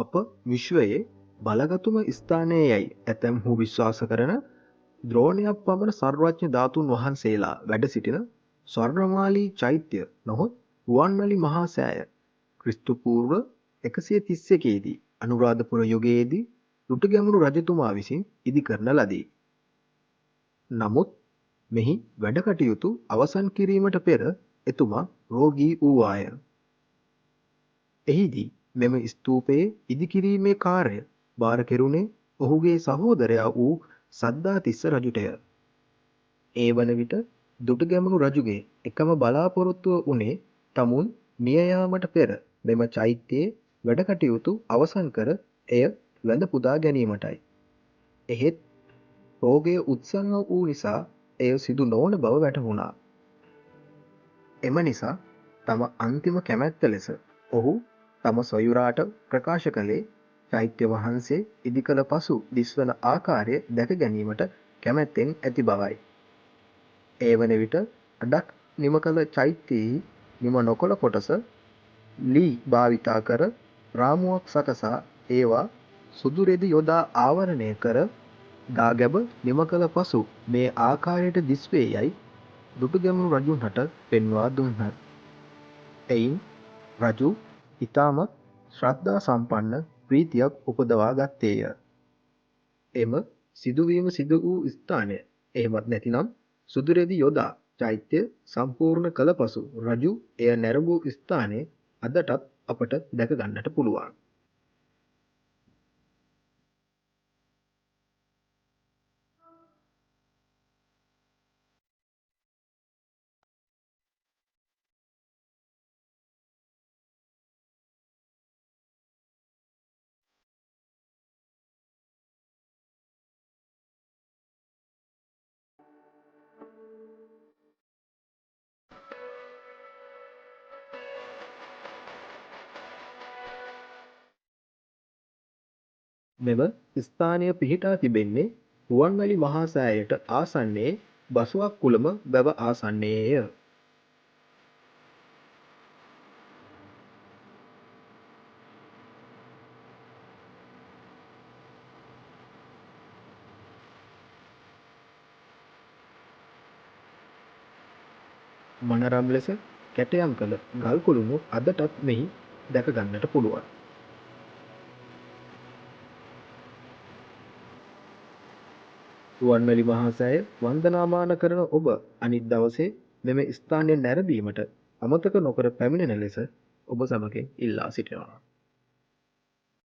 අප විශ්වයේ බලගතුම ස්ථානයේ යයි ඇතැම්හු විශ්වාස කරන ද්‍රෝණයක් පමණ සර්වඥ ධාතුන් වහන්සේලා වැඩ සිටින ස්වර්ණමාලී චෛත්‍ය නොහොත් රුවන්වැලි මහා සෑය ක්‍රිස්තු පූර්ව 131 දී අනුරාධපුර යුගයේදී දුටුගැමුණු රජතුමා විසින් ඉදි කරන ලදී. නමුත් මෙහි වැඩ කටයුතු අවසන් කිරීමට පෙර එතුමා රෝගී වූවාය. එහිදී මෙම ස්තූපයේ ඉදිකිරීමේ කාර්ය භාර කෙරුණේ ඔහුගේ සහෝදරයා වූ සද්ධාතිස්ස රජුටය. ඒ වන විට දුටුගැමුණු රජුගේ එකම බලාපොරොත්තුව වුණේ තමුන් මිය යාමට පෙර මෙම චෛත්‍යයේ වැඩ කටයුතු අවසන් කර එය වැඳ පුදා ගැනීමටයි. එහෙත් රෝගය උත්සන්න වූ නිසා එය සිදු නොවන බව වැටහුණා. එම නිසා තම අන්තිම කැමැත්ත ලෙස ඔහු තම සොයුරාට ප්‍රකාශ කළේ චෛත්‍ය වහන්සේ ඉදි කළ පසු දිස්වන ආකාරය දැක ගැනීමට කැමැත්තෙන් ඇති බවයි. ඒ වන විට අඩක් නිම කළ චෛත්‍යයෙහි නිම නොකළ කොටස ලී භාවිතා කර රාමුවක් සකසා ඒවා සුදු රෙදි යොදා ආවරණය කර දාගැබ නිම කළ පසු මේ ආකාරයට දිස්වේ යයි දුටුගැමුණු රජුන්ට පෙන්වා දුන්හ. එයින් රජු ඉතාමත් ශ්‍රද්ධා සම්පන්න ප්‍රීතියක් උපදවා ගත්තේය. එම සිදුවීම සිදු වූ ස්ථානය එහෙමත් නැතිනම් සුදුරෙදි යොදා චෛත්‍ය සම්පූර්ණ කළ පසු රජු එය නැරඹූ ස්ථානය අදටත් අපට දැක ගන්නට පුළුවන්. මෙම ස්ථානය පිහිටා තිබෙන්නේ රුවන්වැලි මහා සෑයට ආසන්නයේ බසුවක් කුලම වැව ආසන්නයේය. මනරම් ලෙස කැටයම් කළ ගල් කුළුණු අදටත් මෙහි දැක ගන්නට පුළුවන්. රුවන්වැලි මහා සෑය වන්දනාමාන කරන ඔබ අනිත් දවසේ මෙම ස්ථානය නැරඹීමට අමතක නොකර පැමිණෙන ලෙස ඔබ සමගින් ඉල්ලා සිටිනවා.